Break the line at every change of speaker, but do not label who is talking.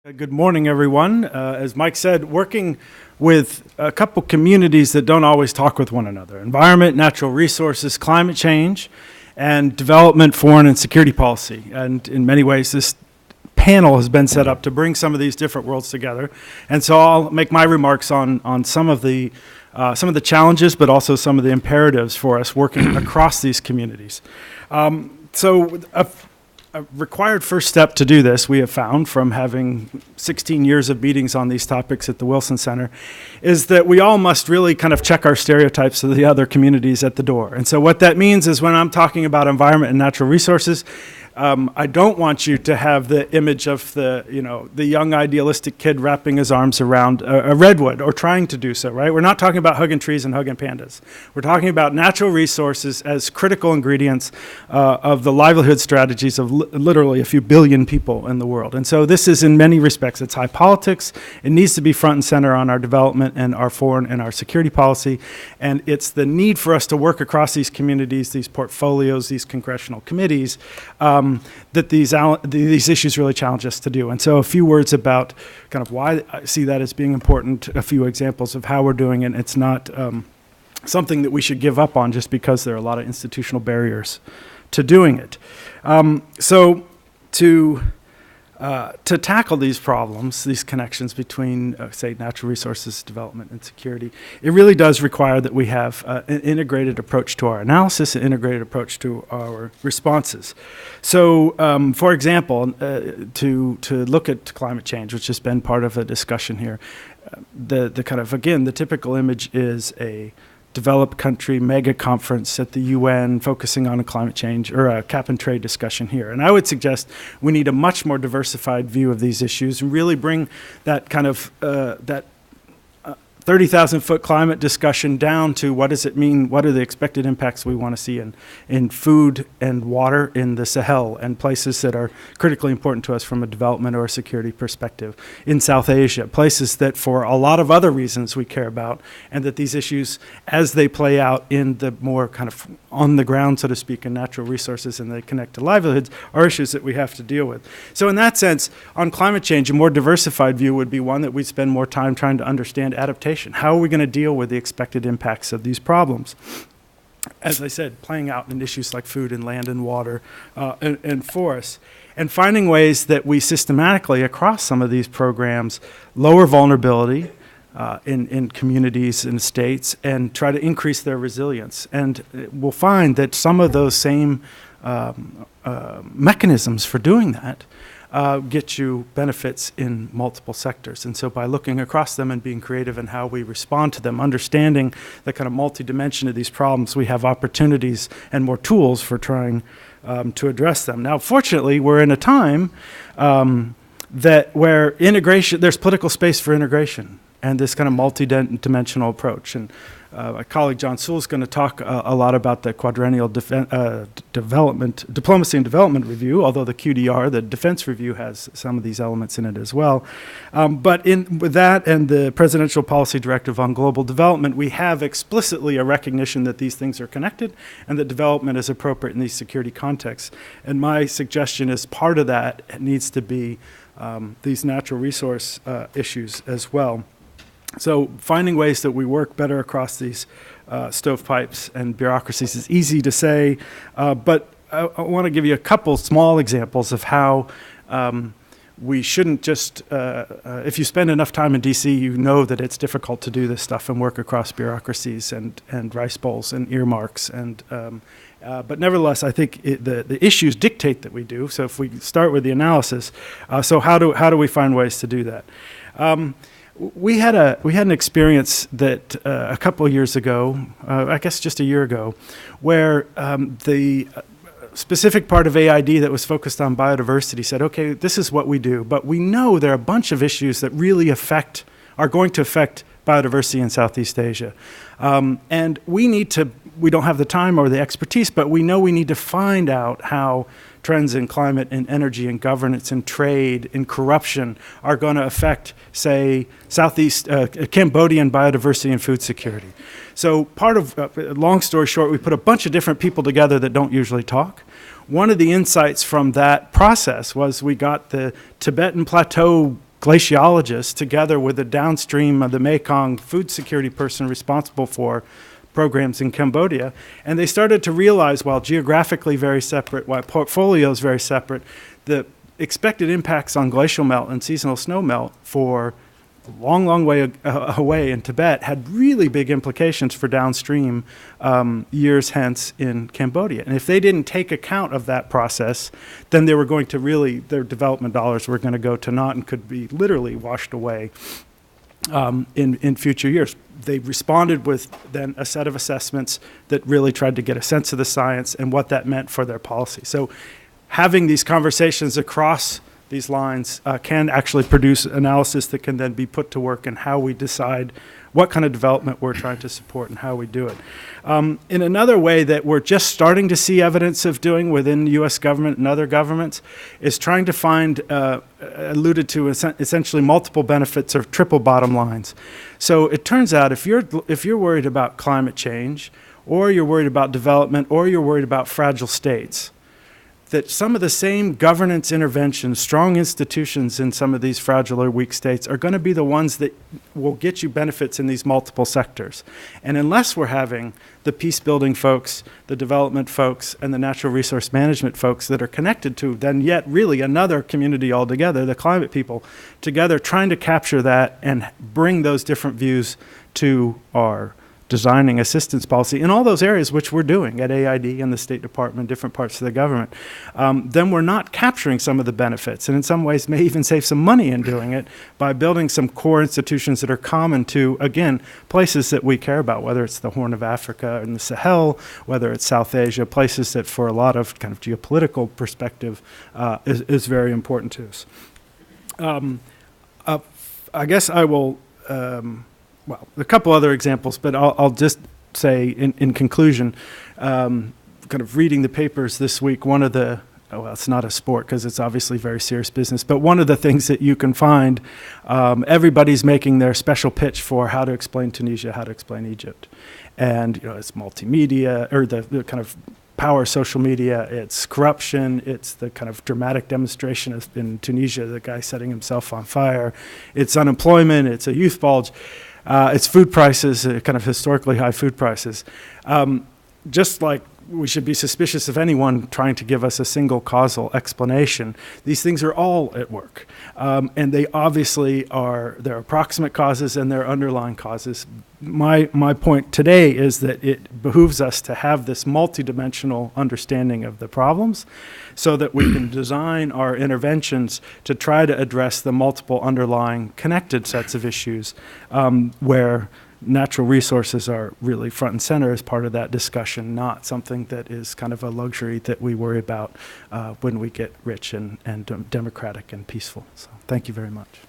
Good morning, everyone. As Mike said, working with a couple communities that don't always talk with one another: environment, natural resources, climate change, and development, foreign and security policy. And in many ways, this panel has been set up to bring some of these different worlds together. And so I'll make my remarks on some of the challenges, but also some of the imperatives for us working across these communities. A required first step to do this, we have found from having 16 years of meetings on these topics at the Wilson Center, is that we all must really kind of check our stereotypes of the other communities at the door. And so what that means is when I'm talking about environment and natural resources, I don't want you to have the image of the young idealistic kid wrapping his arms around a redwood or trying to do so, right? We're not talking about hugging trees and hugging pandas. We're talking about natural resources as critical ingredients of the livelihood strategies of literally a few billion people in the world. And so this is, in many respects, it's high politics. It needs to be front and center on our development and our foreign and our security policy. And it's the need for us to work across these communities, these portfolios, these congressional committees, that these issues really challenge us to do. And so a few words about kind of why I see that as being important, a few examples of how we're doing it. It's not something that we should give up on just because there are a lot of institutional barriers to doing it. To tackle these problems, these connections between, say, natural resources, development, and security, it really does require that we have an integrated approach to our analysis, an integrated approach to our responses. So, for example, to look at climate change, which has been part of a discussion here, the typical image is a developed country mega conference at the UN focusing on a climate change or a cap and trade discussion here. And I would suggest we need a much more diversified view of these issues and really bring that kind of 30,000-foot climate discussion down to what does it mean, what are the expected impacts we want to see in food and water in the Sahel and places that are critically important to us from a development or a security perspective, in South Asia, places that for a lot of other reasons we care about, and that these issues, as they play out in the more kind of on the ground, so to speak, in natural resources and they connect to livelihoods, are issues that we have to deal with. So in that sense, on climate change, a more diversified view would be one that we spend more time trying to understand adaptation. How are we going to deal with the expected impacts of these problems? As I said, playing out in issues like food and land and water and forests, and finding ways that we systematically, across some of these programs, lower vulnerability in communities and states and try to increase their resilience. And we'll find that some of those same mechanisms for doing that get you benefits in multiple sectors. And so by looking across them and being creative in how we respond to them, understanding the kind of multi-dimension of these problems, we have opportunities and more tools for trying to address them. Now, fortunately, we're in a time where integration, there's political space for integration and this kind of multi-dimensional approach. And my colleague John Sewell is going to talk a lot about the quadrennial diplomacy and development review, although the QDR, the defense review, has some of these elements in it as well. But with that and the Presidential Policy Directive on Global Development, we have explicitly a recognition that these things are connected and that development is appropriate in these security contexts. And my suggestion is part of that needs to be these natural resource issues as well. So finding ways that we work better across these stovepipes and bureaucracies is easy to say, but I want to give you a couple small examples of how we shouldn't just, if you spend enough time in DC, you know that it's difficult to do this stuff and work across bureaucracies and rice bowls and earmarks. But nevertheless, I think the issues dictate that we do. So if we start with the analysis, so how do we find ways to do that? We had an experience that a couple of years ago, I guess just a year ago, where the specific part of AID that was focused on biodiversity said, okay, this is what we do, but we know there are a bunch of issues that really are going to affect biodiversity in Southeast Asia. And we don't have the time or the expertise, but we know we need to find out how trends in climate and energy and governance and trade and corruption are going to affect, say, Southeast Cambodian biodiversity and food security. So long story short, we put a bunch of different people together that don't usually talk. One of the insights from that process was we got the Tibetan Plateau glaciologist together with a downstream of the Mekong food security person responsible for programs in Cambodia. And they started to realize, while geographically very separate, while portfolios very separate, the expected impacts on glacial melt and seasonal snow melt for a long, long way away in Tibet had really big implications for downstream years hence in Cambodia. And if they didn't take account of that process, then they were going to really, their development dollars were going to go to naught and could be literally washed away in future years. They responded with then a set of assessments that really tried to get a sense of the science and what that meant for their policy. So having these conversations across these lines can actually produce analysis that can then be put to work in how we decide what kind of development we're trying to support and how we do it. In another way that we're just starting to see evidence of doing within the U.S. government and other governments is trying to find, alluded to, essentially multiple benefits or triple bottom lines. So it turns out if you're worried about climate change, or you're worried about development, or you're worried about fragile states, that some of the same governance interventions, strong institutions in some of these fragile or weak states are going to be the ones that will get you benefits in these multiple sectors. And unless we're having the peace-building folks, the development folks, and the natural resource management folks that are connected to then yet really another community altogether, the climate people, together trying to capture that and bring those different views to our designing assistance policy in all those areas which we're doing at AID and the State Department, different parts of the government, then we're not capturing some of the benefits, and in some ways may even save some money in doing it by building some core institutions that are common to, again, places that we care about, whether it's the Horn of Africa and the Sahel, whether it's South Asia, places that for a lot of kind of geopolitical perspective is very important to us. I guess I will well, a couple other examples, but I'll just say in conclusion, kind of reading the papers this week, one of the, well, it's not a sport because it's obviously very serious business, but one of the things that you can find, everybody's making their special pitch for how to explain Tunisia, how to explain Egypt. And, you know, it's multimedia, or the kind of power of social media, it's corruption, it's the kind of dramatic demonstration in Tunisia, the guy setting himself on fire, it's unemployment, it's a youth bulge. It's food prices, kind of historically high food prices. Just like we should be suspicious of anyone trying to give us a single causal explanation, these things are all at work. And they obviously are, they're approximate causes and they're underlying causes. My point today is that it behooves us to have this multidimensional understanding of the problems so that we can design our interventions to try to address the multiple underlying connected sets of issues where natural resources are really front and center as part of that discussion, not something that is kind of a luxury that we worry about when we get rich and democratic and peaceful. So thank you very much.